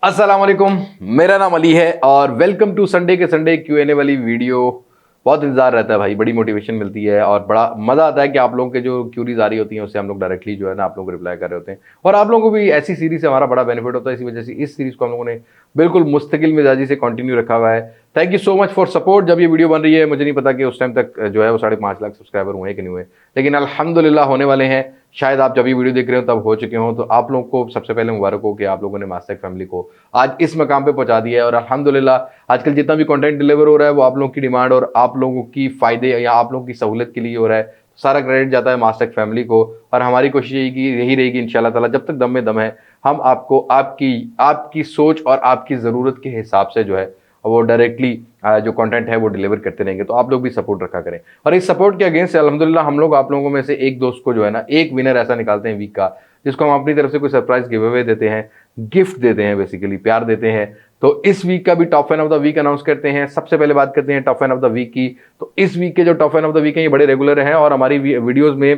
अस्सलाम वालेकुम। मेरा नाम अली है और वेलकम टू संडे के संडे Q&A वाली वीडियो। बहुत इंतजार रहता है भाई, बड़ी मोटिवेशन मिलती है और बड़ा मजा आता है कि आप लोगों के जो क्यूरीज आ रही होती हैं उससे हम लोग डायरेक्टली जो है ना आप लोगों को रिप्लाई कर रहे होते हैं और आप लोगों को भी ऐसी सीरीज से हमारा बड़ा बेनिफिट होता है। इसी वजह से इस सीरीज को हम लोगों ने बिल्कुल मुस्तकिल मिजाजी से कंटिन्यू रखा हुआ है। Thank you so much for support. जब ये वीडियो बन रही है मुझे नहीं पता कि उस टाइम तक जो है वो 5.5 लाख सब्सक्राइबर हुए कि नहीं हुए, लेकिन अल्हम्दुलिल्लाह होने वाले हैं। शायद आप जब ये वीडियो देख रहे हो तब हो चुके हो, तो आप लोगों को सबसे पहले मुबारक हो कि आप लोगों ने मास्टेक फैमिली को आज इस मकाम पे पहुंचा दिया है। और अल्हम्दुलिल्लाह आजकल जितना भी कंटेंट डिलीवर हो रहा है वो आप लोगों की डिमांड और आप लोगों की फायदे या आप लोगों की सहूलत के लिए हो रहा है। सारा क्रेडिट जाता है मास्टेक फैमिली को और हमारी कोशिश यही रहेगी इंशाल्लाह ताला, जब तक दम में दम है हम आपको आपकी आपकी सोच और आपकी ज़रूरत के हिसाब से जो है वो डायरेक्टली जो कंटेंट है वो डिलीवर करते रहेंगे। तो आप लोग भी सपोर्ट रखा करें और इस सपोर्ट के अगेंस्ट अल्हम्दुलिल्लाह हम लोग आप लोगों में से एक दोस्त को जो है ना एक विनर ऐसा निकालते हैं वीक का, जिसको हम अपनी तरफ से कोई सरप्राइज गिव अवे देते हैं, गिफ्ट देते हैं, बेसिकली प्यार देते हैं। तो इस वीक का भी top fan of the week announce करते हैं। सबसे पहले बात करते हैं top fan of the week की। तो इस वीक के जो top fan of the week हैं ये बड़े रेगुलर हैं और हमारी वीडियोस में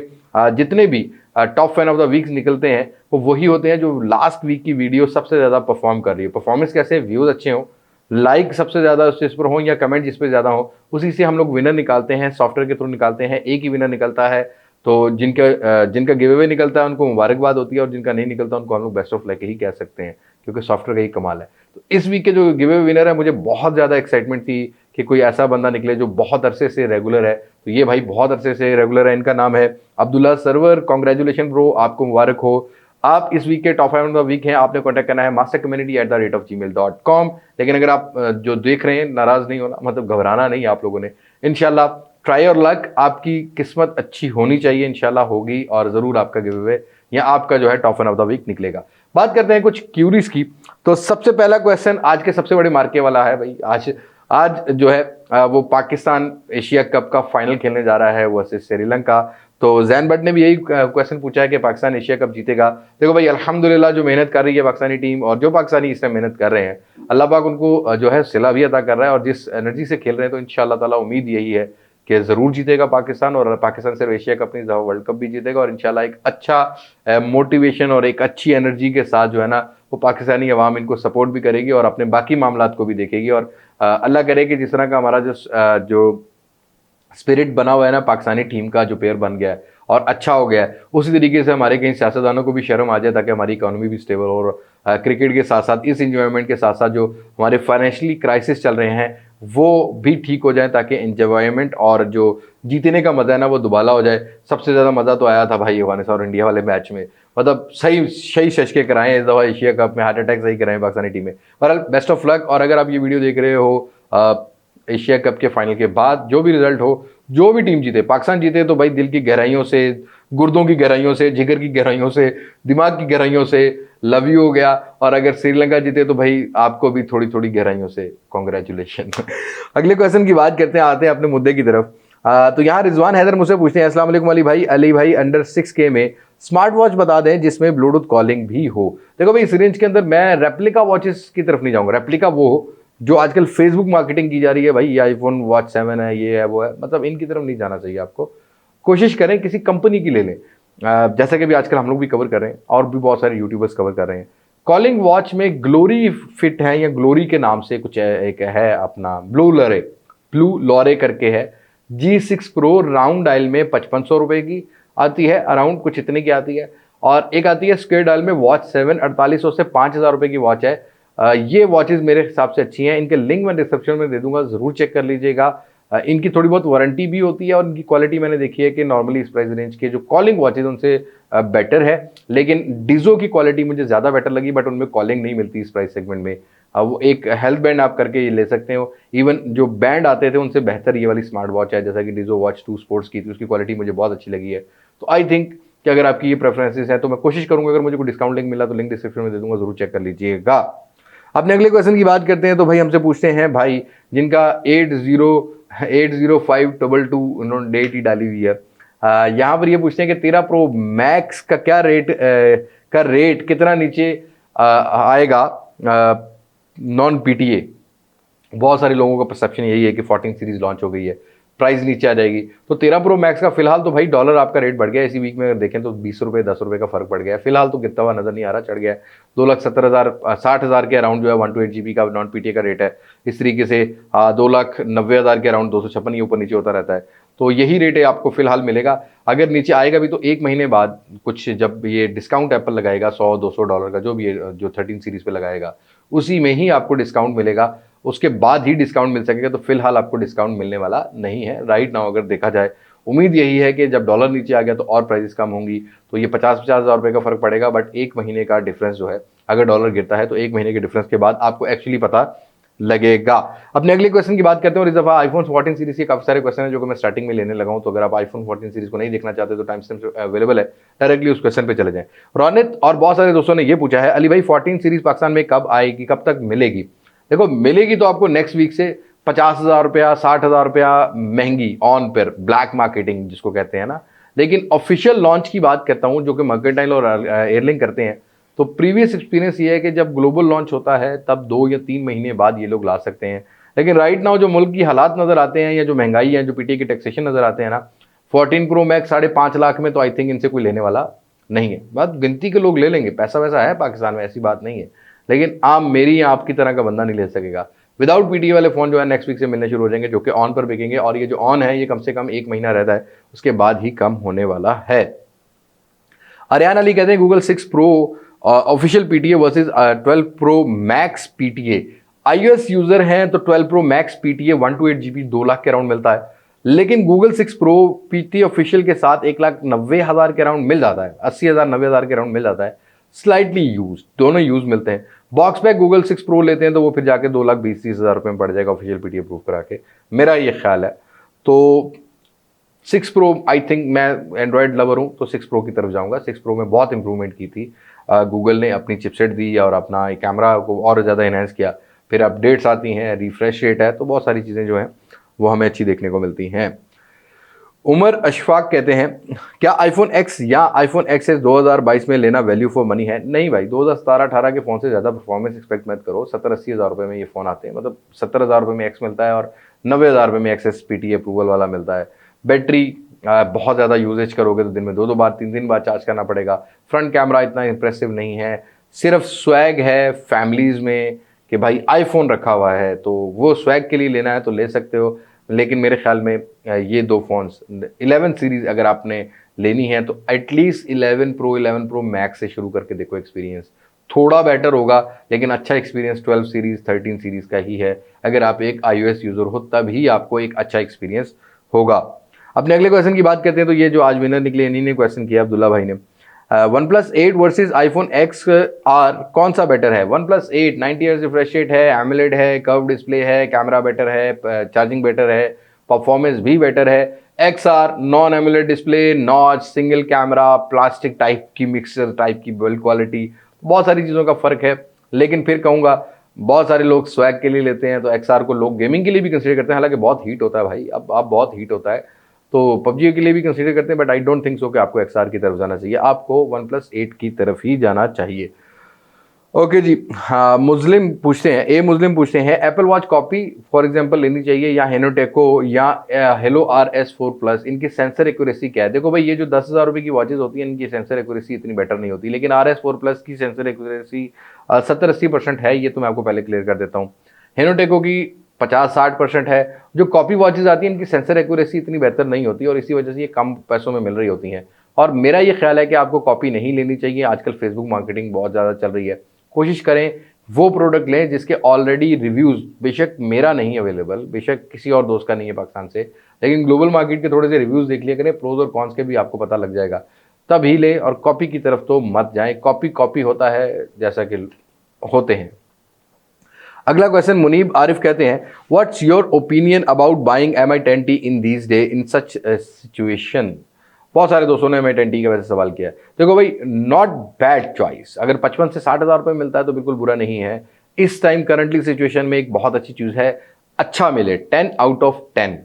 जितने भी top fan of the weeks निकलते हैं वो वही होते हैं जो लास्ट वीक की वीडियो सबसे ज्यादा परफॉर्म कर रही है। परफॉर्मेंस कैसे, व्यूज अच्छे हों, लाइक सबसे ज्यादा उस चीज पर हो या कमेंट जिस पे ज्यादा हो, उसी से हम लोग विनर निकालते हैं। सॉफ्टवेयर के थ्रू निकालते हैं, एक ही विनर निकलता है। तो जिनका गिव अवे निकलता है उनको मुबारकबाद होती है और जिनका नहीं निकलता उनको हम लोग बेस्ट ऑफ लक ही कह सकते हैं, क्योंकि सॉफ्टवेयर का ही कमाल है। तो इस वीक के जो गिव अवे विनर है मुझे बहुत ज्यादा एक्साइटमेंट थी कि कोई ऐसा बंदा निकले जो बहुत अरसे से रेगुलर है। तो ये भाई बहुत अरसे से रेगुलर है, इनका नाम है अब्दुल्ला सरवर। कॉन्ग्रेचुलेशन ब्रो, आपको मुबारक हो। आप इस वीक के top five of the week हैं। आपने कॉन्टैक्ट करना है mastercommunity@gmail.com। लेकिन अगर आप जो देख रहे हैं नाराज नहीं होना, मतलब घबराना नहीं आप लोगों ने। इंशाल्लाह ट्राई और लक, आपकी किस्मत अच्छी होनी चाहिए, इंशाल्लाह होगी और जरूर आपका गिव अवे या आपका जो है top one of the week निकलेगा। बात करते हैं कुछ क्यूरीज की। तो सबसे पहला क्वेश्चन आज के सबसे बड़े मार्के वाला है भाई। आज आज जो है वो पाकिस्तान एशिया कप का फाइनल खेलने जा रहा है वर्सेस श्रीलंका। तो जैन बट ने भी यही क्वेश्चन पूछा है कि पाकिस्तान एशिया कप जीतेगा। देखो भाई अल्हम्दुलिल्लाह जो मेहनत कर रही है पाकिस्तानी टीम और जो पाकिस्तानी इस टाइम मेहनत कर रहे हैं, अल्लाह पाक उनको जो है सिला भी अता कर रहा है और जिस एनर्जी से खेल रहे हैं तो इंशाअल्लाह ताला उम्मीद यही है कि जरूर जीतेगा पाकिस्तान। और पाकिस्तान सिर्फ एशिया कप नहीं, वर्ल्ड कप भी जीतेगा और इंशाल्लाह एक अच्छा मोटिवेशन और एक अच्छी एनर्जी के साथ जो है ना वो पाकिस्तानी अवाम इनको सपोर्ट भी करेगी और अपने बाकी मामलात को भी देखेगी। और अल्लाह करे कि जिस तरह का हमारा जो स्पिरिट बना हुआ है ना पाकिस्तानी टीम का, जो पेयर बन गया है और अच्छा हो गया है, उसी तरीके से हमारे कई सियासतदानों को भी शर्म आ जाए ताकि हमारी इकोनॉमी भी स्टेबल हो। और क्रिकेट के साथ साथ इस इंजॉयमेंट के साथ साथ जो हमारे फाइनेंशियली क्राइसिस चल रहे हैं वो भी ठीक हो जाए, ताकि इंजॉयमेंट और जो जीतने का मजा है ना वो दुबाला हो जाए। सबसे ज़्यादा मज़ा तो आया था भाई अफगानिस्तान और इंडिया वाले मैच में, मतलब सही सही शशके कराएं इस दफ़ा एशिया कप में, हार्ट अटैक सही कराएं पाकिस्तानी टीम में। बहरहाल बेस्ट ऑफ लक। और अगर आप ये वीडियो देख रहे हो एशिया कप के फाइनल के बाद, जो भी रिजल्ट हो, जो भी टीम जीते, पाकिस्तान जीते तो भाई दिल की गहराइयों से, गुर्दों की गहराइयों से, जिगर की गहराइयों से, दिमाग की गहराइयों से लव यू हो गया। और अगर श्रीलंका जीते तो भाई आपको भी थोड़ी थोड़ी गहराइयों से कॉन्ग्रेचुलेशन। अगले क्वेश्चन की बात करते हैं, आते हैं अपने मुद्दे की तरफ। तो यहाँ रिजवान हैदर मुझसे पूछते हैं, अस्सलाम वालेकुम अली भाई अंडर 6K में स्मार्ट वॉच बता दें जिसमें ब्लूटूथ कॉलिंग भी हो। देखो भाई इस रेंज के अंदर मैं रेप्लिका वॉचेस की तरफ नहीं जाऊंगा। रेप्लिका वो जो आजकल फेसबुक मार्केटिंग की जा रही है भाई, ये आईफोन वॉच 7 है, ये है, वो है, मतलब इनकी तरफ नहीं जाना चाहिए आपको। कोशिश करें किसी कंपनी की ले लें, जैसा कि भी आजकल हम लोग भी कवर कर रहे हैं और भी बहुत सारे यूट्यूबर्स कवर कर रहे हैं। कॉलिंग वॉच में ग्लोरी फिट है या ग्लोरी के नाम से कुछ एक है अपना, ब्लू लॉरे करके है। G6 प्रो राउंड डायल में 5500 रुपए की आती है, अराउंड कुछ इतने की आती है। और एक आती है स्क्वायर डायल में वॉच 7, 4800 से 5000 रुपए की वॉच है। ये वॉचेस मेरे हिसाब से अच्छी हैं। इनके लिंक मैं डिस्क्रिप्शन में दे दूंगा, जरूर चेक कर लीजिएगा। इनकी थोड़ी बहुत वारंटी भी होती है और इनकी क्वालिटी मैंने देखी है कि नॉर्मली इस प्राइस रेंज के जो कॉलिंग वॉचेज उनसे बेटर है। लेकिन डिजो की क्वालिटी मुझे ज़्यादा बेटर लगी, बट उनमें कॉलिंग नहीं मिलती इस प्राइस सेगमेंट में। वो एक हेल्थ बैंड आप करके ये ले सकते हो। इवन जो बैंड आते थे उनसे बेहतर ये वाली स्मार्ट वॉच है, जैसा कि डिजो वॉच 2 स्पोर्ट्स की थी, उसकी क्वालिटी मुझे बहुत अच्छी लगी है। तो आई थिंक कि अगर आपकी ये प्रेफरेंसेस है तो मैं कोशिश करूंगा, अगर मुझे कोई डिस्काउंट लिंक मिला तो लिंक डिस्क्रिप्शन में दे दूंगा, जरूर चेक कर लीजिएगा। अपने अगले क्वेश्चन की बात करते हैं। तो भाई हमसे पूछते हैं भाई जिनका 808522 उन्होंने डेट ही डाली हुई है। यहाँ पर ये पूछते हैं कि 13 प्रो मैक्स का क्या रेट कितना नीचे आएगा नॉन PTA। बहुत सारे लोगों का परसेप्शन यही है कि 14 सीरीज लॉन्च हो गई है, प्राइस नीचे आ जाएगी। तो 13 प्रो मैक्स का फिलहाल तो भाई डॉलर आपका रेट बढ़ गया, इसी वीक में अगर देखें तो 20 रुपये 10 रुपये का फर्क पड़ गया है। फिलहाल तो गिरता हुआ नजर नहीं आ रहा, चढ़ गया है। 2,70,000 60,000 के अराउंड जो है 128 GB का नॉन पीटीए का रेट है। इस तरीके से 2,90,000 के अराउंड 256 ये ऊपर नीचे होता रहता है। तो यही रेट है आपको फिलहाल मिलेगा। अगर नीचे आएगा भी तो एक महीने बाद कुछ, जब ये डिस्काउंट एप्पल लगाएगा $100-200 का, जो भी है, जो 13 सीरीज पे लगाएगा, उसी में ही आपको डिस्काउंट मिलेगा। उसके बाद ही डिस्काउंट मिल सकेगा। तो फिलहाल आपको डिस्काउंट मिलने वाला नहीं है राइट नाउ। अगर देखा जाए, उम्मीद यही है कि जब डॉलर नीचे आ गया तो और प्राइसेस कम होंगी, तो ये 50-50 हज़ार रुपये का फर्क पड़ेगा। बट एक महीने का डिफरेंस जो है, अगर डॉलर गिरता है तो एक महीने के डिफरेंस के बाद आपको एक्चुअली पता लगेगा। अपने अगले क्वेश्चन की बात करते हैं। और इस दफा आईफोन 14 सीरीज के काफी सारे क्वेश्चन है जो कि मैं स्टार्टिंग में लेने लगा हूं। तो अगर आप आईफोन 14 सीरीज को नहीं देखना चाहते तो टाइम स्टैम्प अवेलेबल है, डायरेक्टली उस क्वेश्चन पे चले जाएं। रोनित और बहुत सारे दोस्तों ने ये पूछा है, अली भाई 14 सीरीज पाकिस्तान में कब आएगी, कब तक मिलेगी? देखो, मिलेगी तो आपको नेक्स्ट वीक से 50,000 रुपया 60,000 रुपया महंगी ऑन पर, ब्लैक मार्केटिंग जिसको कहते हैं ना। लेकिन ऑफिशियल लॉन्च की बात करता हूं, जो कि मर्केंटाइल और एयरलिंक करते हैं, तो प्रीवियस एक्सपीरियंस ये है कि जब ग्लोबल लॉन्च होता है तब 2 या 3 महीने बाद ये लोग ला सकते हैं। लेकिन राइट नाउ जो मुल्क की हालात नजर आते हैं, या जो महंगाई है, जो पीटीए की टैक्सेशन नजर आते हैं ना, 14 प्रो मैक्स 5.5 लाख में तो आई थिंक इनसे कोई लेने वाला नहीं है। बात गिनती के लोग ले लेंगे, पैसा वैसा है पाकिस्तान में, ऐसी बात नहीं है। लेकिन आम मेरी या आपकी तरह का बंदा नहीं ले सकेगा। विदाउट पीटीए वाले फोन जो है नेक्स्ट वीक से मिलने शुरू हो जाएंगे, जो कि ऑन पर बिकेंगे। और ये जो ऑन है ये कम से कम 1 महीना रहता है, उसके बाद ही कम होने वाला है। अरियान अली कहते हैं Google 6 pro official PTA versus 12 pro max PTA. IOS user हैं तो 12 pro max PTA 128 GB 2 lakh के अराउंड मिलता है। लेकिन गूगल 6 प्रो पीटीए ऑफिशियल के साथ 1,90,000 के अराउंड मिल जाता है, 80,000 90,000 के अराउंड मिल जाता है। स्लाइटली यूज, दोनों यूज मिलते हैं। बॉक्स पैक गूगल 6 प्रो लेते हैं तो वो फिर जाके 2,20,30,000 रुपये में पड़ जाएगा ऑफिशियल पीटीए प्रूफ करा के, मेरा ये ख्याल है। तो 6 प्रो आई थिंक, मैं एंड्रॉयड लवर हूँ तो 6 प्रो की तरफ जाऊंगा। 6 प्रो में बहुत इंप्रूवमेंट की थी गूगल ने, अपनी चिपसेट दी और अपना कैमरा को और ज़्यादा इनहेंस किया। फिर अपडेट्स आती हैं, रिफ्रेश रेट है, तो बहुत सारी चीज़ें जो हैं वो हमें अच्छी देखने को मिलती हैं। उमर अशफाक कहते हैं, क्या आईफोन एक्स या आईफोन एक्सएस 2022 में लेना वैल्यू फॉर मनी है? नहीं भाई, 2017-18 के फ़ोन से ज़्यादा परफॉर्मेंस एक्सपेक्ट मत करो। 70-80 हज़ार रुपये में ये फ़ोन आते हैं, मतलब 70,000 रुपये में एक्स मिलता है और 90,000 रुपये में एक्सएस पीटीए अप्रूवल वाला मिलता है। बैटरी बहुत ज़्यादा यूजेज करोगे तो दिन में 2-2 बार 3-3 बार चार्ज करना पड़ेगा। फ्रंट कैमरा इतना इंप्रेसिव नहीं है, सिर्फ स्वैग है फैमिलीज़ में कि भाई आईफोन रखा हुआ है, तो वो स्वैग के लिए लेना है तो ले सकते हो। लेकिन मेरे ख्याल में ये 2 फ़ोन्स 11 सीरीज़ अगर आपने लेनी है तो एटलीस्ट 11 प्रो 11 प्रो मैक्स से शुरू करके देखो। एक्सपीरियंस थोड़ा बेटर होगा, लेकिन अच्छा एक्सपीरियंस 12 सीरीज़ 13 सीरीज़ का ही है। अगर आप एक iOS यूज़र हो तभी आपको एक अच्छा एक्सपीरियंस होगा। अपने अगले क्वेश्चन की बात करते हैं। तो ये जो आज विनर निकले इन्हीं ने क्वेश्चन किया, अब्दुल्ला भाई ने। OnePlus 8 वर्सेस iPhone XR कौन सा बेटर है? OnePlus 8 90 हर्ट्ज रिफ्रेश रेट है, एमोलेड है, कर्व डिस्प्ले है, कैमरा बेटर है, चार्जिंग बेटर है, परफॉर्मेंस भी बेटर है। XR non AMOLED display, notch, single camera, plastic type की मिक्सर टाइप की बिल्ड क्वालिटी, बहुत सारी चीज़ों का फ़र्क है। लेकिन फिर कहूँगा बहुत सारे लोग स्वैग के लिए लेते हैं, तो XR को लोग गेमिंग के लिए भी कंसीडर करते हैं। हालांकि बहुत हीट होता है भाई, अब बहुत हीट होता है, तो पबजी के लिए भी कंसीडर करते हैं। But I don't think so कि आपको XR की तरफ जाना चाहिए, आपको OnePlus 8 की तरफ ही जाना चाहिए। ओके जी। हाँ, मुस्लिम पूछते हैं, मुस्लिम पूछते हैं, Apple watch copy for example लेनी चाहिए या हेनोटेको या हेलो RS4 प्लस, इनकी सेंसर एक्यूरेसी क्या है? देखो भाई, ये जो 10,000 रुपये की वॉचेज होती हैं इनकी सेंसर एक्यूरेसी इतनी बेटर नहीं होती, लेकिन RS4 प्लस की सेंसर एक्यूरेसी 70-80% है, ये तो मैं आपको पहले क्लियर कर देता हूँ। हेनोटेको की 50-60% है। जो कॉपी वॉचेज आती हैं इनकी सेंसर एक्यूरेसी इतनी बेहतर नहीं होती और इसी वजह से ये कम पैसों में मिल रही होती हैं। और मेरा ये ख्याल है कि आपको कॉपी नहीं लेनी चाहिए। आजकल फेसबुक मार्केटिंग बहुत ज़्यादा चल रही है, कोशिश करें वो प्रोडक्ट लें जिसके ऑलरेडी रिव्यूज़, बेशक मेरा नहीं अवेलेबल, बेशक किसी और दोस्त का नहीं है पाकिस्तान से, लेकिन ग्लोबल मार्केट के थोड़े से रिव्यूज़ देख लिया करें, प्रोज और कॉन्स के भी आपको पता लग जाएगा, तब ही लें। और कॉपी की तरफ तो मत जाएं, कॉपी होता है जैसा कि होते हैं। अगला क्वेश्चन मुनीब आरिफ कहते हैं, what's your opinion about buying Mi10T in these day in such situation? बहुत सारे दोस्तों ने Mi10T का वैसे सवाल किया है। देखो भाई, नॉट बैड चॉइस। अगर 55 से 60 हज़ार रुपये मिलता है तो बिल्कुल बुरा नहीं है। इस टाइम करंटली सिचुएशन में एक बहुत अच्छी चीज़ है, अच्छा मिले 10 आउट ऑफ 10,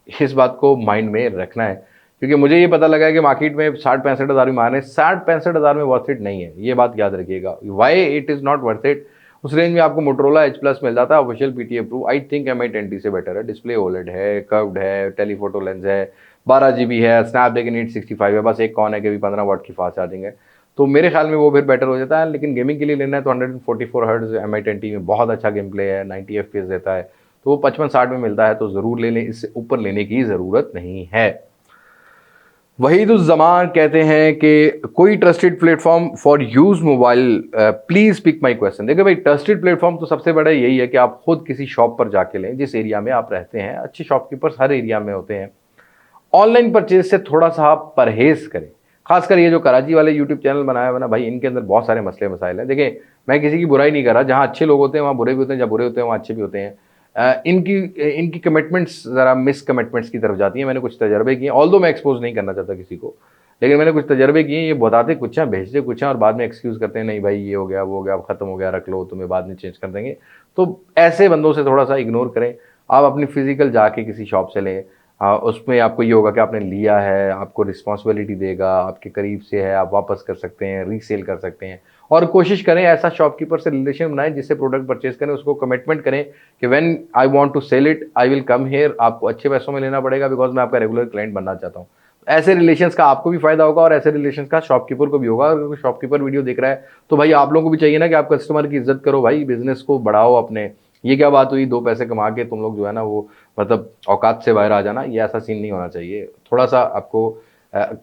इस बात को माइंड में रखना है। क्योंकि मुझे ये पता लगा है कि मार्केट में 60-65 हज़ार भी मारने, 60-65 हज़ार में वर्थ इट नहीं है, ये बात याद रखिएगा। Why it is not worth it? उस रेंज में आपको मोटरोला एच प्लस मिल जाता है, official PTA approve. I think MI 10T से बेटर है। डिस्प्ले ओलेड है, कर्व्ड है, टेलीफोटो लेंस है, 12 GB है, स्नैपड्रैगन 865 है। बस एक कौन है कि भी 15 वाट की फास्ट चार्जिंग है, तो मेरे ख्याल में वो फिर बेटर हो जाता है। लेकिन गेमिंग के लिए लेना है तो 144 हर्ट्ज MI 10T में बहुत अच्छा गेम प्ले है, 90 FPS देता है, तो वो 55-60 में मिलता है, तो ज़रूर ले लें, इससे ऊपर लेने की ज़रूरत नहीं है। वहीदुज़्ज़मान कहते हैं कि कोई trusted platform for use mobile, please pick my question. देखो भाई, ट्रस्टेड प्लेटफॉर्म तो सबसे बड़ा यही है कि आप खुद किसी शॉप पर जाके लें जिस एरिया में आप रहते हैं। अच्छे शॉपकीपर्स हर एरिया में होते हैं। ऑनलाइन परचेज से थोड़ा सा आप परहेज करें। खासकर ये जो कराची वाले यूट्यूब चैनल बनाया हुआ ना भाई, इनके अंदर बहुत सारे मसले मसाइल हैं। देखिए, मैं किसी की बुराई नहीं कर रहा, जहाँ अच्छे लोग होते हैं वहाँ बुरे भी होते हैं, जहाँ बुरे होते हैं वहाँ अच्छे भी होते हैं। इनकी इनकी कमिटमेंट्स ज़रा मिस कमिटमेंट्स की तरफ जाती हैं। मैंने कुछ तजर्बे किए, ऑल्दो मैं एक्सपोज नहीं करना चाहता किसी को, लेकिन मैंने कुछ तजर्बे किए। ये बताते कुछ हैं, भेजते कुछ हैं, और बाद में एक्सक्यूज़ करते हैं, नहीं भाई ये हो गया, वो हो गया, अब ख़त्म हो गया, रख लो, तुम्हें बाद में चेंज कर देंगे। तो ऐसे बंदों से थोड़ा सा इग्नोर करें। आप अपनी फिजिकल जाके किसी शॉप से लें। उसमें आपको ये होगा कि आपने लिया है, आपको रिस्पॉन्सिबिलिटी देगा, आपके करीब से है, आप वापस कर सकते हैं, रीसेल कर सकते हैं। और कोशिश करें ऐसा शॉपकीपर से रिलेशन बनाएं जिससे प्रोडक्ट परचेज करें, उसको कमिटमेंट करें कि when I want to sell it I will come here. आपको अच्छे पैसों में लेना पड़ेगा, बिकॉज मैं आपका रेगुलर क्लाइंट बनना चाहता हूँ। ऐसे रिलेशंस का आपको भी फायदा होगा और ऐसे रिलेशंस का शॉपकीपर को भी होगा। अगर कोई शॉपकीपर वीडियो देख रहा है तो भाई आप लोगों को भी चाहिए ना कि आप कस्टमर की इज्जत करो भाई, बिजनेस को बढ़ाओ अपने। ये क्या बात हुई, 2 पैसे कमा के तुम लोग जो है ना वो मतलब औकात से बाहर आ जाना, ये ऐसा सीन नहीं होना चाहिए। थोड़ा सा आपको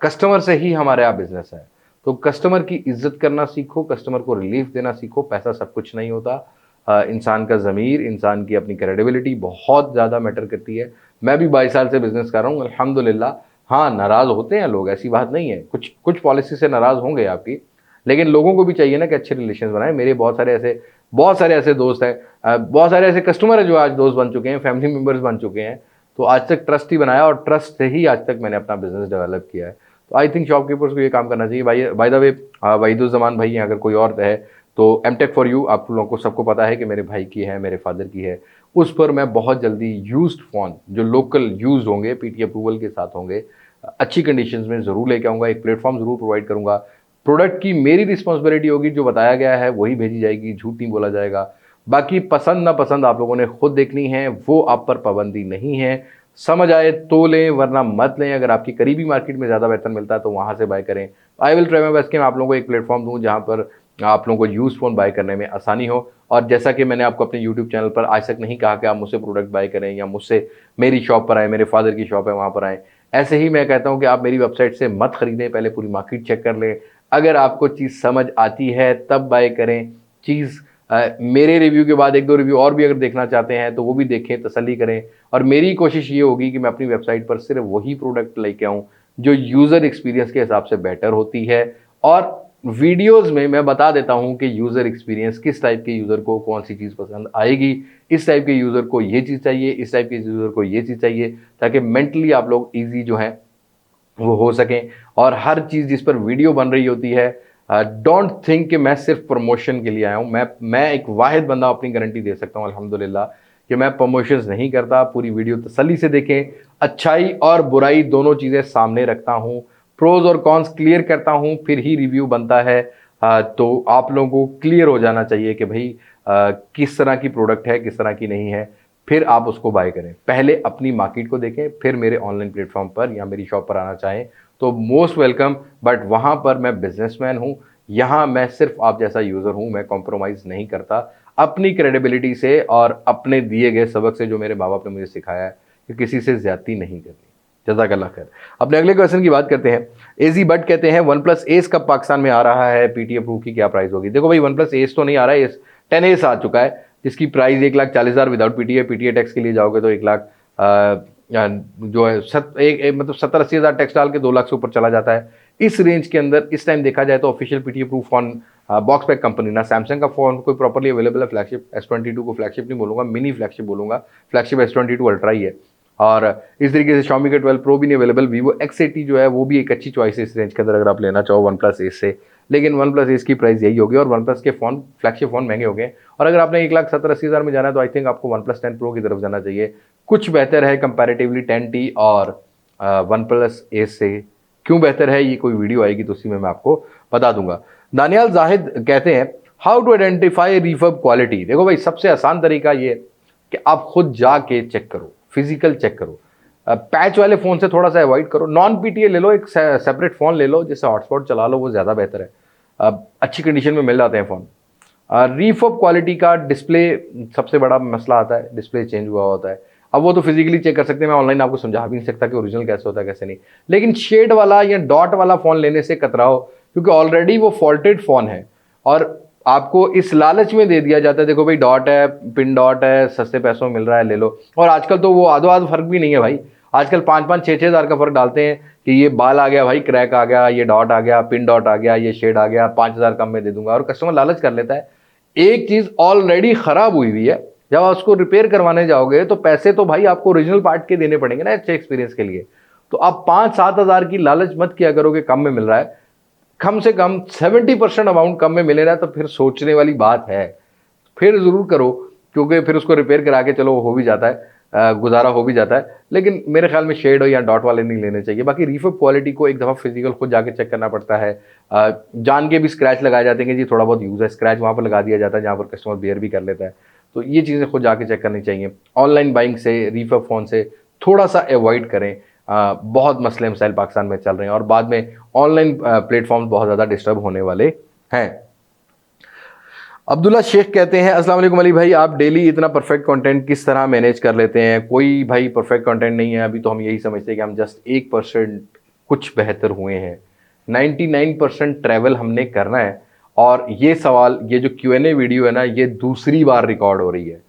कस्टमर से ही हमारे यहाँ बिजनेस है, तो कस्टमर की इज्जत करना सीखो, कस्टमर को रिलीफ देना सीखो। पैसा सब कुछ नहीं होता। इंसान का ज़मीर, इंसान की अपनी क्रेडिबिलिटी बहुत ज़्यादा मैटर करती है। मैं भी 22 साल से बिजनेस कर रहा हूँ अल्हम्दुलिल्लाह। हाँ, नाराज़ होते हैं लोग, ऐसी बात नहीं है, कुछ कुछ पॉलिसी से नाराज़ होंगे आपकी, लेकिन लोगों को भी चाहिए ना कि अच्छे रिलेशन बनाएं। मेरे बहुत सारे ऐसे दोस्त हैं, बहुत सारे ऐसे कस्टमर हैं जो आज दोस्त बन चुके हैं, फैमिली मेम्बर्स बन चुके हैं। तो आज तक ट्रस्ट ही बनाया और ट्रस्ट से ही आज तक मैंने अपना बिजनेस डेवलप किया है। तो आई थिंक शॉपकीपर्स को ये काम करना चाहिए। भाई बाय द वे, वहीदुज़्ज़मान भाई हैं, अगर कोई और है तो एमटेक फॉर यू आप लोगों को सबको पता है कि मेरे भाई की है, मेरे फादर की है। उस पर मैं बहुत जल्दी यूज्ड फ़ोन जो लोकल यूज होंगे, पीटी अप्रूवल के साथ होंगे, अच्छी कंडीशंस में ज़रूर लेके आऊँगा। एक प्लेटफॉर्म ज़रूर प्रोवाइड करूँगा। प्रोडक्ट की मेरी रिस्पॉन्सिबिलिटी होगी, जो बताया गया है वही भेजी जाएगी, झूठ नहीं बोला जाएगा। बाकी पसंद ना पसंद आप लोगों ने खुद देखनी है, वो आप पर पाबंदी नहीं है। समझ आए तो लें, वरना मत लें। अगर आपकी करीबी मार्केट में ज़्यादा बेहतर मिलता है तो वहाँ से बाय करें। I will try my best कि मैं आप लोगों को एक प्लेटफॉर्म दूँ जहाँ पर आप लोगों को यूज़ फ़ोन बाय करने में आसानी हो। और जैसा कि मैंने आपको अपने यूट्यूब चैनल पर आज तक नहीं कहा कि आप मुझसे प्रोडक्ट बाय करें या मुझसे मेरी शॉप पर आएँ, मेरे फादर की शॉप है वहाँ पर आएँ, ऐसे ही मैं कहता हूँ कि आप मेरी वेबसाइट से मत खरीदें, पहले पूरी मार्केट चेक कर लें। अगर आपको चीज़ समझ आती है तब बाय करें। चीज़ मेरे रिव्यू के बाद 1-2 रिव्यू और भी अगर देखना चाहते हैं तो वो भी देखें, तसल्ली करें। और मेरी कोशिश ये होगी कि मैं अपनी वेबसाइट पर सिर्फ वही प्रोडक्ट लेके आऊँ जो यूज़र एक्सपीरियंस के हिसाब से बेटर होती है। और वीडियोज़ में मैं बता देता हूँ कि यूज़र एक्सपीरियंस किस टाइप के यूज़र को कौन सी चीज़ पसंद आएगी, इस टाइप के यूज़र को ये चीज़ चाहिए, इस टाइप के यूज़र को ये चीज़ चाहिए, ताकि मेंटली आप लोग ईज़ी जो हैं वो हो सकें। और हर चीज़ जिस पर वीडियो बन रही होती है, डोंट थिंक कि मैं सिर्फ प्रमोशन के लिए आया हूँ। मैं एक वाहिद बंदा अपनी गारंटी दे सकता हूँ अल्हम्दुलिल्लाह कि मैं प्रमोशंस नहीं करता। पूरी वीडियो तसल्ली से देखें, अच्छाई और बुराई दोनों चीज़ें सामने रखता हूँ, प्रोज और कॉन्स क्लियर करता हूँ, फिर ही रिव्यू बनता है। तो आप लोगों को क्लियर हो जाना चाहिए कि भाई किस तरह की प्रोडक्ट है, किस तरह की नहीं है, फिर आप उसको बाय करें। पहले अपनी मार्केट को देखें, फिर मेरे ऑनलाइन प्लेटफॉर्म पर या मेरी शॉप पर आना चाहें तो मोस्ट वेलकम। बट वहाँ पर मैं बिजनेसमैन हूँ, यहाँ मैं सिर्फ आप जैसा यूज़र हूँ। मैं कॉम्प्रोमाइज़ नहीं करता अपनी क्रेडिबिलिटी से और अपने दिए गए सबक से, जो मेरे माँ बाप ने मुझे सिखाया है कि किसी से ज़्यादती नहीं करनी। जज़ाकल्लाह खैर। अपने अगले क्वेश्चन की बात करते हैं। एजी बट कहते हैं वन प्लस एस कब पाकिस्तान में आ रहा है, पीटी अप्रूव की क्या प्राइस होगी। देखो भाई, वन प्लस एस तो नहीं आ रहा है, 10 आ चुका है जिसकी price 1,40,000 without PTA. PTA tax के लिए जाओगे तो 1 लाख जो है मतलब 70-80 हज़ार टैक्स डाल के 2 लाख से ऊपर चला जाता है। इस रेंज के अंदर इस टाइम देखा जाए तो official PTA proof phone box pack company ना सैमसंग का फोन कोई प्रॉपर्ली अवेलेबल है। फ्लैगशिप S22 को फ्लैगशिप नहीं बोलूँगा, मिनी फ्लैगशिप बोलूँगा। फ्लैगशिप S22 अल्ट्रा ही है। और इस तरीके से Xiaomi का 12 Pro भी नहीं अवेलेबल। Vivo X80 जो है वो भी एक अच्छी चॉइस है इस रेंज के अंदर अगर आप लेना चाहो वन प्लस एस से। लेकिन वन प्लस एस की प्राइस यही होगी और वन प्लस के फ़ोन फ्लैगशिप फ़ोन महंगे हो गए। और अगर आपने 1,70,80 हज़ार में जाना है तो आई थिंक आपको वन प्लस 10 Pro की तरफ जाना चाहिए। कुछ बेहतर है कंपैरेटिवली 10T और वन प्लस एस से। क्यों बेहतर है, ये कोई वीडियो आएगी तो उसी में मैं आपको बता दूंगा। दानियाल जाहिद कहते हैं how to identify refurb quality. देखो भाई, सबसे आसान तरीका ये कि आप खुद जाके चेक करो, फिजिकल चेक करो। पैच वाले फ़ोन से थोड़ा सा अवॉइड करो, नॉन पीटीए ले लो, एक सेपरेट फ़ोन ले लो जिससे हॉटस्पॉट चला लो, वो ज़्यादा बेहतर है। अच्छी कंडीशन में मिल जाते हैं फ़ोन। रीफर्ब क्वालिटी का डिस्प्ले सबसे बड़ा मसला आता है, डिस्प्ले चेंज हुआ होता है। अब वो तो फिजिकली चेक कर सकते हैं, मैं ऑनलाइन आपको समझा भी नहीं सकता कि ओरिजिनल कैसे होता है कैसे नहीं। लेकिन शेड वाला या डॉट वाला फ़ोन लेने से कतराओ, क्योंकि ऑलरेडी वो फॉल्टेड फ़ोन है और आपको इस लालच में दे दिया जाता है, देखो भाई डॉट है, पिन डॉट है, सस्ते पैसों में मिल रहा है, ले लो। और आजकल तो वो आधो आध फर्क भी नहीं है भाई, आजकल 5-5, 6-6 हज़ार का फर्क डालते हैं कि ये बाल आ गया भाई, क्रैक आ गया, ये डॉट आ गया, पिन डॉट आ गया, ये शेड आ गया, 5,000 कम में दे दूंगा। और कस्टमर लालच कर लेता है। एक चीज़ ऑलरेडी ख़राब हुई हुई है, जब आप उसको रिपेयर करवाने जाओगे तो पैसे तो भाई आपको ओरिजिनल पार्ट के देने पड़ेंगे ना अच्छे एक्सपीरियंस के लिए। तो आप 5-7 हज़ार की लालच मत किया करो कि कम में मिल रहा है। कम से कम 70% अमाउंट कम में मिले रहा है तो फिर सोचने वाली बात है, फिर ज़रूर करो, क्योंकि फिर उसको रिपेयर करा के चलो हो भी जाता है, गुजारा हो भी जाता है। लेकिन मेरे ख्याल में शेड हो या डॉट वाले नहीं लेने चाहिए। बाकी रिफर्ब क्वालिटी को एक दफ़ा फिजिकल खुद जाके चेक करना पड़ता है। जान के भी स्क्रैच लगाए जाते हैं कि जी थोड़ा बहुत यूज़ है, स्क्रैच वहाँ पर लगा दिया जाता है जहाँ पर कस्टमर बेयर भी कर लेता है। तो ये चीज़ें खुद जाके चेक करनी चाहिए। ऑनलाइन बाइंग से, रिफर्ब फ़ोन से थोड़ा सा अवॉइड करें। बहुत मसले मसाइल पाकिस्तान में चल रहे हैं और बाद में ऑनलाइन प्लेटफॉर्म बहुत ज़्यादा डिस्टर्ब होने वाले हैं। अब्दुल्ला शेख कहते हैं, अस्सलाम वालेकुम अली भाई, आप डेली इतना परफेक्ट कंटेंट किस तरह मैनेज कर लेते हैं? कोई भाई परफेक्ट कंटेंट नहीं है, अभी तो हम यही समझते हैं कि हम जस्ट 1% कुछ बेहतर हुए हैं। 99% ट्रैवल हमने करना है। और ये सवाल, ये जो Q&A वीडियो है ना, ये दूसरी बार रिकॉर्ड हो रही है।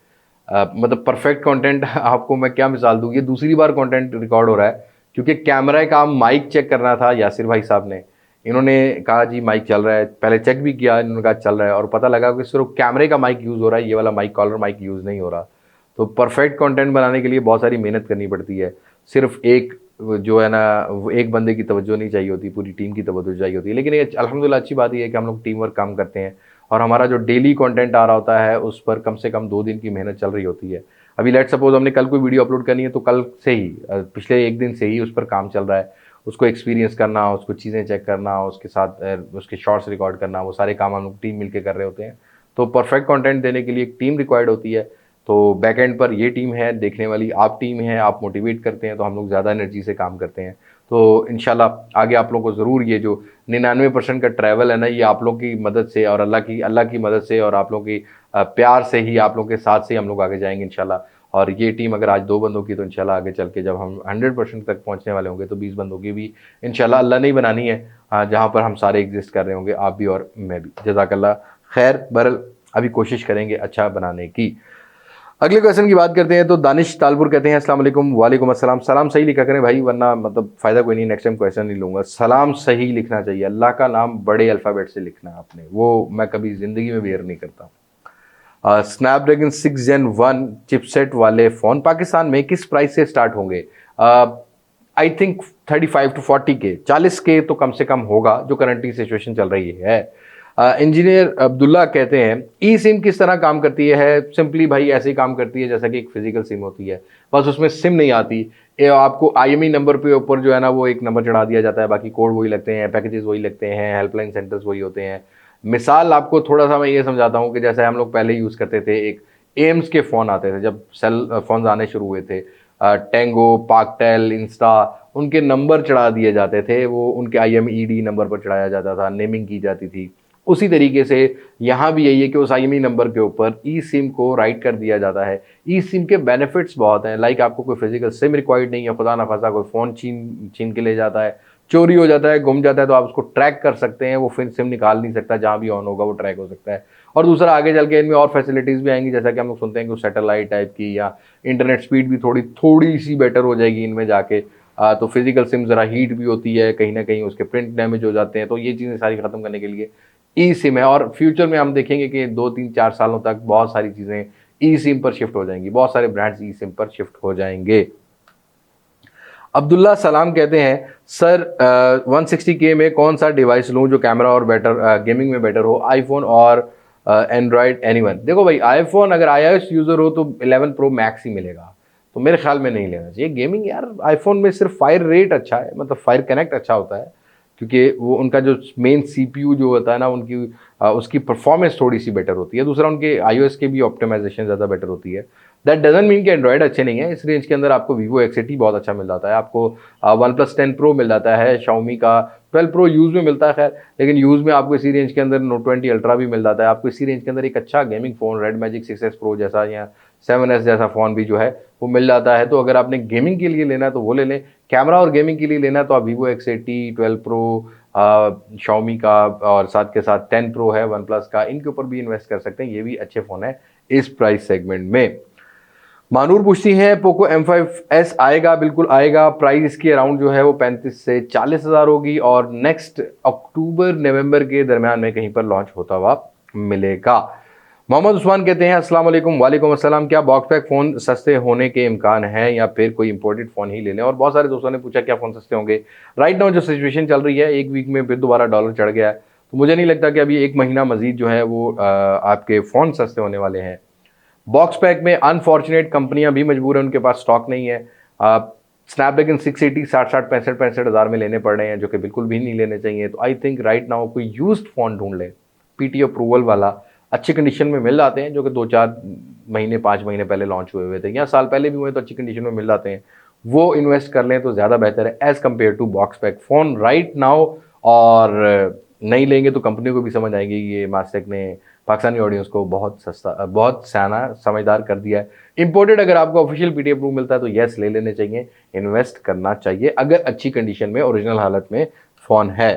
मतलब परफेक्ट कंटेंट आपको मैं क्या मिसाल दूँ, ये दूसरी बार कंटेंट रिकॉर्ड हो रहा है क्योंकि कैमरा का माइक चेक करना था यासिर भाई साहब ने। इन्होंने कहा जी माइक चल रहा है, पहले चेक भी किया, इन्होंने कहा चल रहा है, और पता लगा कि सिर्फ कैमरे का माइक यूज़ हो रहा है, ये वाला माइक, कॉलर माइक यूज़ नहीं हो रहा। तो परफेक्ट कंटेंट बनाने के लिए बहुत सारी मेहनत करनी पड़ती है। सिर्फ एक जो है ना, वो एक बंदे की तवज्जो नहीं चाहिए होती, पूरी टीम की तवज्जो चाहिए होती है। लेकिन ये अल्हम्दुलिल्लाह अच्छी बात ये है कि हम लोग टीम वर्क काम करते हैं और हमारा जो डेली कंटेंट आ रहा होता है उस पर कम से कम 2 दिन की मेहनत चल रही होती है। अभी लेट्स सपोज हमने कल कोई वीडियो अपलोड करनी है तो कल से ही, पिछले 1 दिन से ही उस पर काम चल रहा है। उसको एक्सपीरियंस करना, उसको चीज़ें चेक करना, उसके साथ उसके शॉर्ट्स रिकॉर्ड करना, वो सारे काम हम लोग टीम मिलकर कर रहे होते हैं। तो परफेक्ट कंटेंट देने के लिए एक टीम रिक्वायर्ड होती है। तो बैक एंड पर ये टीम है, देखने वाली आप टीम है, आप मोटिवेट करते हैं तो हम लोग ज़्यादा एनर्जी से काम करते हैं। तो इंशाल्लाह आगे आप लोगों को ज़रूर ये जो 99% का ट्रैवल है ना, ये आप लोग की मदद से और अल्लाह की मदद से और आप लोगों की प्यार से ही, आप लोगों के साथ से ही हम लोग आगे जाएंगे इंशाल्लाह। और ये टीम अगर आज 2 बंदों की, तो इंशाल्लाह आगे चल के जब हम 100% तक पहुंचने वाले होंगे तो 20 बंदों की भी इंशाल्लाह अल्लाह ने ही बनानी है, जहां पर हम सारे एग्जिस्ट कर रहे होंगे, आप भी और मैं भी। जज़ाकल्लाह खैर। बहरहाल अभी कोशिश करेंगे अच्छा बनाने की। अगले क्वेश्चन की बात करते हैं। तो दानिश तालपुर कहते हैं, अस्सलाम वालेकुम। वालेकुम अस्सलाम। सलाम सही लिखा करें भाई, वरना मतलब फ़ायदा कोई नहीं, नेक्स्ट टाइम क्वेश्चन नहीं लूँगा। सलाम सही लिखना चाहिए, अल्लाह का नाम बड़े अल्फ़ाबेट से लिखना है आपने, वो मैं कभी ज़िंदगी में वेयर नहीं करता। स्नैपड्रैगन 6 Gen 1 चिपसेट वाले फ़ोन पाकिस्तान में किस प्राइस से स्टार्ट होंगे? आई थिंक 35 to 40 के, 40 के तो कम से कम होगा जो करंटली सिचुएशन चल रही है। इंजीनियर अब्दुल्ला कहते हैं, ई सिम किस तरह काम करती है? सिंपली भाई ऐसे ही काम करती है जैसा कि एक फिजिकल सिम होती है, बस उसमें सिम नहीं आती। ये आपको IMEI नंबर पे ऊपर जो है ना वो एक नंबर चढ़ा दिया जाता है, बाकी कोड वही लगते हैं, पैकेजेस वही लगते हैं, हेल्पलाइन सेंटर्स वही होते हैं। मिसाल आपको थोड़ा सा मैं ये समझाता हूँ कि जैसे हम लोग पहले यूज़ करते थे, एक एम्स के फ़ोन आते थे जब सेल फ़ोन आने शुरू हुए थे, टेंगो, पाकटेल, इंस्टा, उनके नंबर चढ़ा दिए जाते थे, वो उनके IMEI नंबर पर चढ़ाया जाता था, नेमिंग की जाती थी। उसी तरीके से यहाँ भी यही है कि उस IMEI नंबर के ऊपर ई सिम को राइट कर दिया जाता है। ई सिम के बेनिफिट्स बहुत हैं, लाइक आपको कोई फिजिकल सिम रिक्वायर्ड नहीं है, खुदा ना खासा कोई फ़ोन छीन के ले जाता है, चोरी हो जाता है, गुम जाता है, तो आप उसको ट्रैक कर सकते हैं, वो फिर सिम निकाल नहीं सकता, जहाँ भी ऑन होगा वो ट्रैक हो सकता है। और दूसरा आगे चल के इनमें और फैसिलिटीज़ भी आएंगी, जैसा कि हम लोग सुनते हैं कि सैटेलाइट टाइप की, या इंटरनेट स्पीड भी थोड़ी सी बेटर हो जाएगी इनमें जाके। तो फिजिकल सिम ज़रा हीट भी होती है, कहीं ना कहीं उसके प्रिंट डैमेज हो जाते हैं, तो ये चीज़ें सारी ख़त्म करने के लिए ई सिम है। और फ्यूचर में हम देखेंगे कि 2-3-4 सालों तक बहुत सारी चीज़ें ई सिम पर शिफ्ट हो जाएंगी, बहुत सारे ब्रांड्स ई सिम पर शिफ्ट हो जाएंगे। अब्दुल्ला सलाम कहते हैं, सर 160K में कौन सा डिवाइस लूँ जो कैमरा और बेटर गेमिंग में बेटर हो, आईफोन और एंड्रॉयड एनीवन? देखो भाई, आईफोन अगर iOS यूज़र हो तो 11 Pro Max ही मिलेगा, तो मेरे ख्याल में नहीं लेना चाहिए। गेमिंग यार आईफोन में सिर्फ फायर रेट अच्छा है, मतलब फायर कनेक्ट अच्छा होता है, क्योंकि वो उनका जो मेन CPU जो होता है ना उनकी उसकी परफॉर्मेंस थोड़ी सी बेटर होती है। दूसरा उनके iOS के भी ऑप्टिमाइजेशन ज़्यादा बेटर होती है। दैट डजंट मीन कि एंड्रॉयड अच्छे नहीं है। इस रेंज के अंदर आपको Vivo X80 बहुत अच्छा मिल जाता है, आपको OnePlus 10 Pro मिल जाता है, Xiaomi का 12 Pro यूज़ में मिलता है खैर, लेकिन यूज़ में आपको इसी रेंज के अंदर Note 20 Ultra भी मिल जाता है। आपको इसी रेंज के अंदर एक अच्छा gaming phone Red Magic 6S Pro जैसा या 7S जैसा फ़ोन भी जो है वो मिल जाता है। तो अगर आपने गेमिंग के लिए लेना है तो वो ले लें, कैमरा और गेमिंग के लिए लेना है तो आप Vivo X80, 12 Pro, Xiaomi का और साथ के साथ 10 Pro है OnePlus का, इनके ऊपर भी इन्वेस्ट कर सकते हैं। ये भी अच्छे फ़ोन है इस प्राइस सेगमेंट में। मानूर पूछती हैं पोको M5S आएगा? बिल्कुल आएगा। प्राइस इसकी अराउंड जो है वो 35 से 40 हज़ार होगी और नेक्स्ट अक्टूबर नवंबर के दरमियान में कहीं पर लॉन्च होता हुआ मिलेगा। मोहम्मद उस्मान कहते हैं अस्सलाम वालेकुम। वालेकुम अस्सलाम। क्या बॉक्स पैक फ़ोन सस्ते होने के इम्कान है या फिर कोई इंपोर्टेड फ़ोन ही ले लें? और बहुत सारे दोस्तों ने पूछा क्या फ़ोन सस्ते होंगे। राइट नाउ जो सिचुएशन चल रही है, एक वीक में फिर दोबारा डॉलर चढ़ गया है, तो मुझे नहीं लगता कि अभी एक महीना मजीद जो है वो आपके फ़ोन सस्ते होने वाले हैं। बॉक्स पैक में अनफॉर्चुनेट कंपनियां भी मजबूर हैं, उनके पास स्टॉक नहीं है। स्नैपड्रैगन 680 60 65 हज़ार में लेने पड़ रहे हैं, जो कि बिल्कुल भी नहीं लेने चाहिए। तो आई थिंक राइट नाउ कोई यूज्ड फ़ोन ढूंढ ले, PT अप्रूवल वाला, अच्छी कंडीशन में मिल जाते हैं, जो कि 2-4 महीने 5 महीने पहले लॉन्च हुए थे या साल पहले भी हुए तो अच्छी कंडीशन में मिल जाते हैं, वो इन्वेस्ट कर लें तो ज़्यादा बेहतर है as compare to box pack phone right now. और नहीं लेंगे तो कंपनी को भी समझ आएगी ये मास्टेक ने पाकिस्तानी ऑडियंस को बहुत सस्ता, बहुत सयाना, समझदार कर दिया है। इंपोर्टेड अगर आपको ऑफिशियल PT अप्रूव मिलता है तो येस ले लेने चाहिए, इन्वेस्ट करना चाहिए अगर अच्छी कंडीशन में ओरिजिनल हालत में फ़ोन है।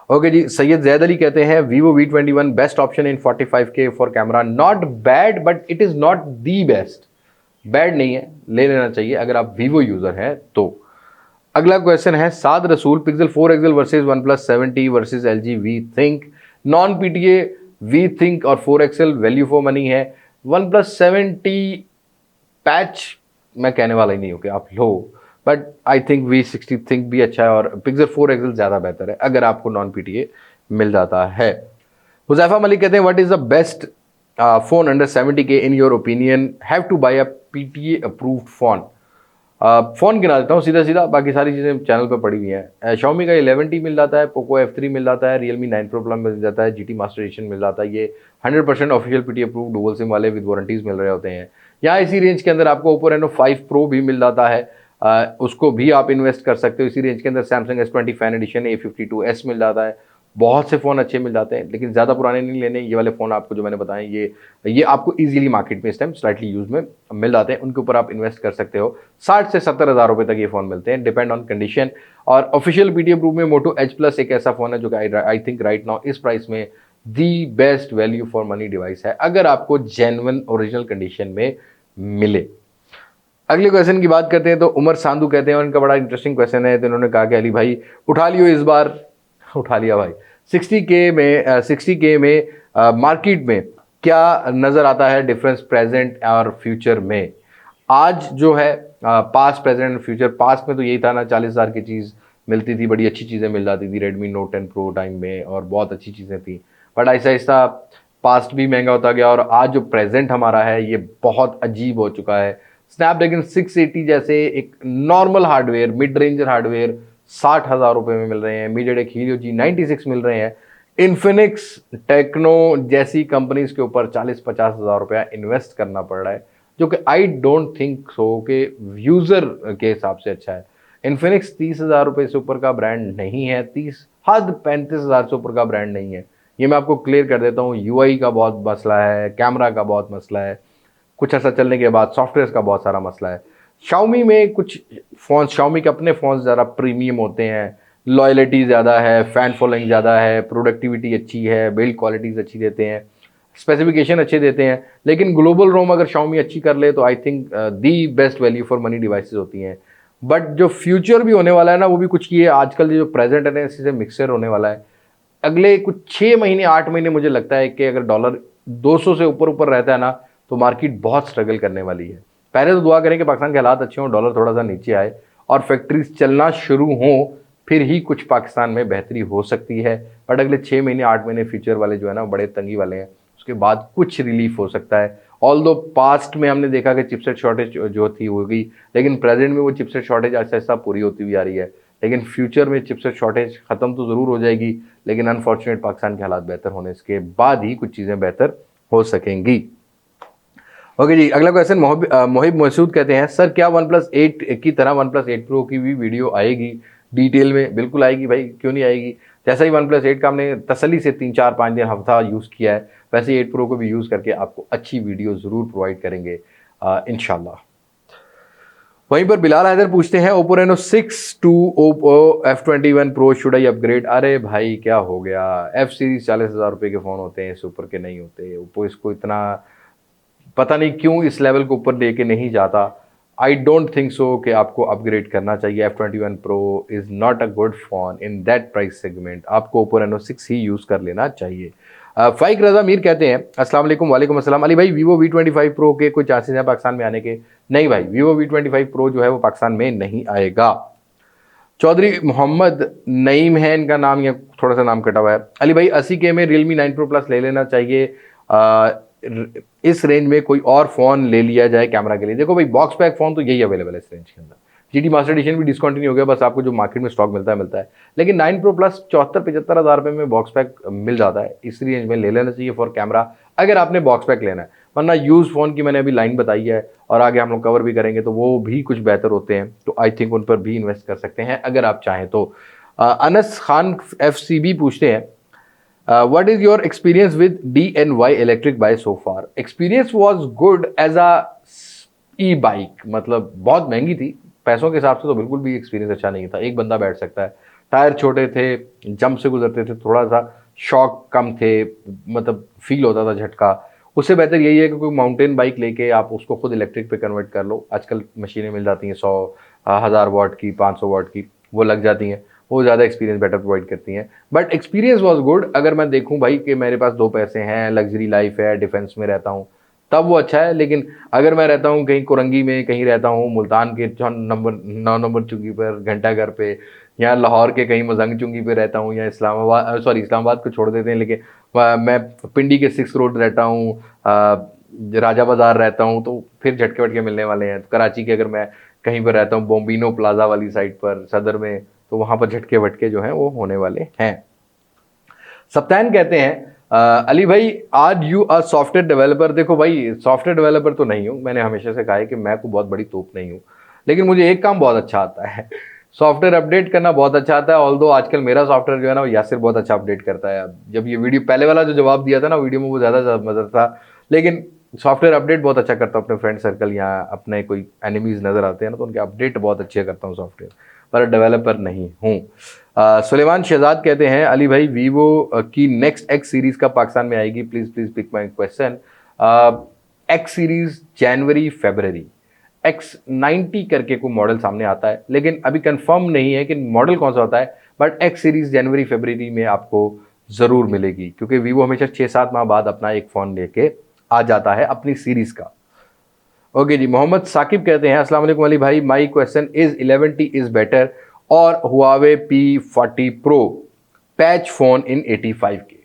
ओके जी, सैयद जैद अली कहते हैं Vivo V21 best option in 45K for camera. Not bad but it is not the best. Bad नहीं है, ले लेना चाहिए अगर आप Vivo यूज़र हैं तो। अगला क्वेश्चन है साद रसूल, Pixel 4 XL versus OnePlus 7T versus LG V Think, non PTA V Think और 4 XL वैल्यू फॉर मनी है। OnePlus 7T पैच मैं कहने वाला ही नहीं हूँ कि आप लो, but I think V60 Think भी अच्छा है और Pixel 4 XL ज़्यादा बेहतर है अगर आपको नॉन PTA मिल जाता है। हुज़ैफा मलिक कहते हैं what is the best phone under 70K in your opinion? Have two by a PTA approved phone. Phone गिना देता हूँ सीधा सीधा, बाकी सारी चीज़ें चैनल पर पड़ी हुई हैं। Xiaomi का 11T मिल जाता है, Poco F3 मिल जाता है, Realme 9 Pro Plus मिल जाता है, GT Master Edition मिल जाता है। ये 100% official PT approve dual SIM वाले विद वारंटीज़ मिल रहे होते हैं। यहाँ इसी रेंज के अंदर आपको Oppo Reno 5 Pro भी मिल जाता है, उसको भी आप इन्वेस्ट कर सकते हो। इसी रेंज के अंदर Samsung S20 Fan Edition A52s मिल जाता है। बहुत से फ़ोन अच्छे मिल जाते हैं, लेकिन ज़्यादा पुराने नहीं लेने। ये वाले फ़ोन आपको जो मैंने बताए ये आपको इजीली मार्केट में इस टाइम स्लाइटली यूज़ में मिल जाते हैं, उनके ऊपर आप इन्वेस्ट कर सकते हो। 60 से 70 हज़ार रुपये तक ये फ़ोन मिलते हैं, डिपेंड ऑन कंडीशन। और ऑफिशियल PT अप्रूव में Moto Edge Plus एक ऐसा फ़ोन है जो कि आई थिंक राइट नाउ इस प्राइस में the best value for money device है अगर आपको जेन्युइन ओरिजिनल कंडीशन में मिले। अगले क्वेश्चन की बात करते हैं तो उमर सांधु कहते हैं, उनका बड़ा इंटरेस्टिंग क्वेश्चन है। तो उन्होंने कहा कि अली भाई उठा लियो इस बार। उठा लिया भाई। 60K में मार्केट में क्या नज़र आता है डिफरेंस प्रेजेंट और फ्यूचर में? आज जो है पास्ट प्रेजेंट और फ्यूचर, पास्ट में तो यही था ना, 40 हज़ार की चीज़ मिलती थी, बड़ी अच्छी चीज़ें मिल जाती थी Redmi Note 10 Pro टाइम में और बहुत अच्छी चीज़ें थी। बट ऐसा ऐसा पास्ट भी महंगा होता गया और आज जो प्रेजेंट हमारा है ये बहुत अजीब हो चुका है। स्नैपड्रैगन 680 जैसे एक normal hardware, mid ranger hardware 60 हज़ार रुपये में मिल रहे हैं। MediaTek Helio G96 मिल रहे हैं। इन्फिनिक्स, टेक्नो जैसी कंपनीज के ऊपर 40-50 हज़ार रुपया इन्वेस्ट करना पड़ रहा है, जो कि आई डोंट थिंक सो कि यूज़र के हिसाब से अच्छा है। इन्फिनिक्स 30 हज़ार रुपये से ऊपर का ब्रांड नहीं है, 35 हज़ार से ऊपर का ब्रांड नहीं है। ये मैं आपको क्लियर कर देता हूँ। UI का बहुत मसला है, कैमरा का बहुत मसला है, कुछ ऐसा चलने के बाद सॉफ्टवेयर का बहुत सारा मसला है। Xiaomi में कुछ फ़ोन, Xiaomi के अपने फ़ोन ज़रा प्रीमियम होते हैं, लॉयल्टी ज़्यादा है, फ़ैन फॉलोइंग ज़्यादा है, प्रोडक्टिविटी अच्छी है, बिल्ड क्वालिटीज़ अच्छी देते हैं, स्पेसिफिकेशन अच्छे देते हैं। लेकिन ग्लोबल रोम अगर Xiaomi अच्छी कर ले तो I think the best value for money devices होती हैं। बट जो फ्यूचर भी होने वाला है ना, वो भी कुछ ये आजकल जो प्रेजेंट है इससे मिक्सर होने वाला है। अगले कुछ 6 महीने 8 महीने मुझे लगता है कि अगर डॉलर 200 से ऊपर रहता है ना तो मार्केट बहुत स्ट्रगल करने वाली है। पहले तो दुआ करें कि पाकिस्तान के हालात अच्छे हों, डॉलर थोड़ा सा नीचे आए और फैक्ट्रीज चलना शुरू हों, फिर ही कुछ पाकिस्तान में बेहतरी हो सकती है। बट अगले 6 महीने 8 महीने फ्यूचर वाले जो है ना बड़े तंगी वाले हैं, उसके बाद कुछ रिलीफ हो सकता है। ऑल्दो पास्ट में हमने देखा कि चिपसेट शॉर्टेज जो थी हो गई, लेकिन प्रेजेंट में वो चिपसेट शॉर्टेज ऐसा ऐसा पूरी होती हुई आ रही है। लेकिन फ्यूचर में चिपसेट शॉर्टेज ख़त्म तो ज़रूर हो जाएगी, लेकिन अनफॉर्चुनेट पाकिस्तान के हालात बेहतर होने के बाद ही कुछ चीज़ें बेहतर हो सकेंगी। ओके जी, अगला क्वेश्चन मोहिब मसूद कहते हैं, सर क्या OnePlus 8 की तरह OnePlus 8 Pro की भी वीडियो आएगी डिटेल में? बिल्कुल आएगी भाई, क्यों नहीं आएगी। जैसा ही OnePlus 8 का हमने तसल्ली से 3-4-5 दिन हफ्ता यूज़ किया है, वैसे ही 8 Pro को भी यूज़ करके आपको अच्छी वीडियो ज़रूर प्रोवाइड करेंगे इंशाल्लाह। वहीं पर बिलाल हैदर पूछते हैं, Oppo Reno 6 to Oppo F21 Pro should I upgrade? अरे भाई क्या हो गया, F सीरीज 40,000 रुपये के फ़ोन होते हैं, इस ऊपर के नहीं होते। ओप्पो इसको इतना पता नहीं क्यों इस लेवल को ऊपर लेके नहीं जाता। आई डोंट थिंक सो कि आपको अपग्रेड करना चाहिए। F21 Pro is not a good phone in that price segment. आपको Oppo Reno 6 ही यूज़ कर लेना चाहिए। फ़ाइक रज़ा मीर कहते हैं, अस्सलाम वालेकुम। वालेकुम अस्सलाम। अली भाई, Vivo V25 Pro के कोई चांसेस हैं पाकिस्तान में आने के? नहीं भाई, Vivo V25 Pro जो है वो पाकिस्तान में नहीं आएगा। चौधरी मोहम्मद नईम है इनका नाम, या थोड़ा सा नाम कटा हुआ है। अली भाई, 80K में Realme 9 Pro Plus ले लेना चाहिए, इस रेंज में कोई और फ़ोन ले लिया जाए कैमरा के लिए? देखो भाई, बॉक्स पैक फ़ोन तो यही अवेलेबल है इस रेंज के अंदर। GT मास्टर एडिशन भी डिसकंटिन्यू हो गया, बस आपको जो मार्केट में स्टॉक मिलता है। लेकिन 9 Pro Plus 74-75 हज़ार रुपये में बॉक्स पैक मिल जाता है, इस रेंज में ले लेना चाहिए फॉर कैमरा, अगर आपने बॉक्स पैक लेना है। वरना यूज़ फ़ोन की मैंने अभी लाइन बताई है और आगे हम लोग कवर भी करेंगे, तो वो भी कुछ बेहतर होते हैं, तो आई थिंक उन पर भी इन्वेस्ट कर सकते हैं अगर आप चाहें तो। अनस खान FCB पूछते हैं, what is your experience with DNY electric bike so far? Experience was good as a e-bike, मतलब बहुत महंगी थी, पैसों के हिसाब से तो बिल्कुल भी एक्सपीरियंस अच्छा नहीं था। एक बंदा बैठ सकता है, टायर छोटे थे, जंप से गुजरते थे, थोड़ा सा शॉक कम थे, मतलब फील होता था झटका। उससे बेहतर यही है कि कोई माउंटेन बाइक लेके आप उसको खुद इलेक्ट्रिक पे कन्वर्ट कर लो। आजकल मशीनें मिल जाती हैं 100,000 वाट की, 500 वाट की, वो लग जाती हैं, वो ज़्यादा एक्सपीरियंस बेटर प्रोवाइड करती हैं। But experience was good. अगर मैं देखूं भाई कि मेरे पास 2 पैसे हैं, लग्जरी लाइफ है, डिफेंस में रहता हूं, तब वो अच्छा है। लेकिन अगर मैं रहता हूं कहीं कुरंगी में, कहीं रहता हूं मुल्तान के 9 नंबर चुंगी पर, घंटा घर पे, या लाहौर के कहीं मजंग चुंगी पे रहता हूँ, या इस्लामाबाद को छोड़ देते हैं, लेकिन मैं पिंडी के 6 रोड रहता हूँ, राजा बाज़ार रहता हूँ, तो फिर झटके वटके मिलने वाले हैं। तो कराची के अगर मैं कहीं पर रहता हूँ, बोम्बिनो प्लाजा वाली साइड पर सदर में, तो वहाँ पर झटके वटके जो हैं वो होने वाले हैं। सप्तान कहते हैं, अली भाई, are you a software developer? देखो भाई, सॉफ्टवेयर डेवलपर तो नहीं हूँ, मैंने हमेशा से कहा है कि मैं कोई बहुत बड़ी तोप नहीं हूँ, लेकिन मुझे एक काम बहुत अच्छा आता है, सॉफ्टवेयर अपडेट करना बहुत अच्छा आता है। ऑल्दो आजकल मेरा सॉफ्टवेयर जो है ना, वो यासिर बहुत अच्छा अपडेट करता है। अब जब ये वीडियो पहले वाला जो जवाब दिया था ना वीडियो में, वो ज़्यादा मज़ा था, लेकिन सॉफ्टवेयर अपडेट बहुत अच्छा करता हूँ। अपने फ्रेंड सर्कल या अपने कोई एनिमीज़ नज़र आते हैं ना, तो उनके अपडेट बहुत अच्छे करता हूँ सॉफ्टवेयर, पर डेवलपर नहीं हूँ। सुलेमान शहजाद कहते हैं, अली भाई, वीवो की नेक्स्ट एक्स सीरीज़ का पाकिस्तान में आएगी? Please pick my question. X series जनवरी फरवरी, X90 करके कोई मॉडल सामने आता है, लेकिन अभी कंफर्म नहीं है कि मॉडल कौन सा होता है। बट एक्स सीरीज़ जनवरी फरवरी में आपको ज़रूर मिलेगी, क्योंकि वीवो हमेशा 6-7 माह बाद अपना एक फ़ोन लेके आ जाता है अपनी सीरीज़ का। ओके जी, मोहम्मद साकिब कहते हैं, अस्सलाम वालेकुम अली भाई, my question is 11T is better और Huawei P40 Pro patch phone इन 85K?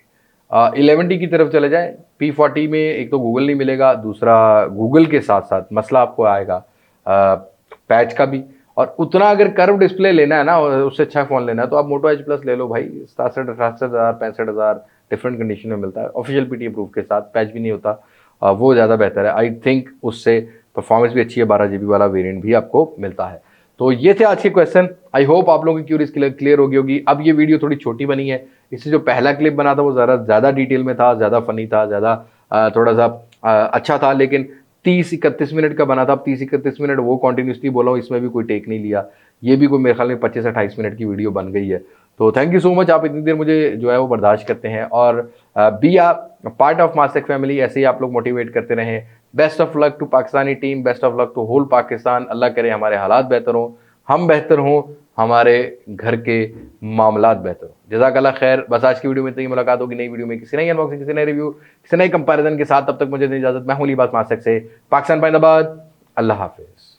11T की तरफ चले जाए। P40 में एक तो गूगल नहीं मिलेगा, दूसरा गूगल के साथ साथ मसला आपको आएगा पैच का भी। और उतना अगर कर्व डिस्प्ले लेना है ना, उससे अच्छा फ़ोन लेना है, तो आप मोटो एच प्लस ले लो भाई, 67,000 65,000 डिफरेंट कंडीशन में मिलता है, ऑफिशियल PTA प्रूफ के साथ, पैच भी नहीं होता। वो ज़्यादा बेहतर है। आई थिंक उससे परफॉर्मेंस भी अच्छी है, 12 GB वाला वेरिएंट भी आपको मिलता है। तो ये थे आज के क्वेश्चन। आई होप आप लोगों की क्यूरीज क्लियर हो गई होगी। अब ये वीडियो थोड़ी छोटी बनी है, इससे जो पहला क्लिप बना था वो ज़्यादा डिटेल में था, ज़्यादा फनी था, ज़्यादा थोड़ा सा अच्छा था, लेकिन 30-31 मिनट का बना था। अब 30-31 मिनट वो कॉन्टिन्यूसली बोला हूँ, इसमें भी कोई टेक नहीं लिया। ये भी कोई मेरे ख्याल में 25-28 मिनट की वीडियो बन गई है। तो थैंक यू सो मच, आप इतनी देर मुझे जो है वो बर्दाश्त करते हैं, और be a part of Mastek family. ऐसे ही आप लोग मोटिवेट करते रहें। Best of luck to Pakistani team, best of luck to whole Pakistan. अल्लाह करे हमारे हालात बेहतर हों, हम बेहतर हों, हमारे घर के मामलात बेहतर हों। जज़ाकल्लाह खैर। बस आज की वीडियो में इतनी मुलाकात होगी नई वीडियो में, किसी नई अनबॉक्सिंग, किसी नए रिव्यू, किसी नए कंपैरिजन के साथ। तब तक मुझे इजाज़त। मैं हूं लिबास मास्टेक से, पाकिस्तान पाइंदाबाद। अल्लाह हाफिज़।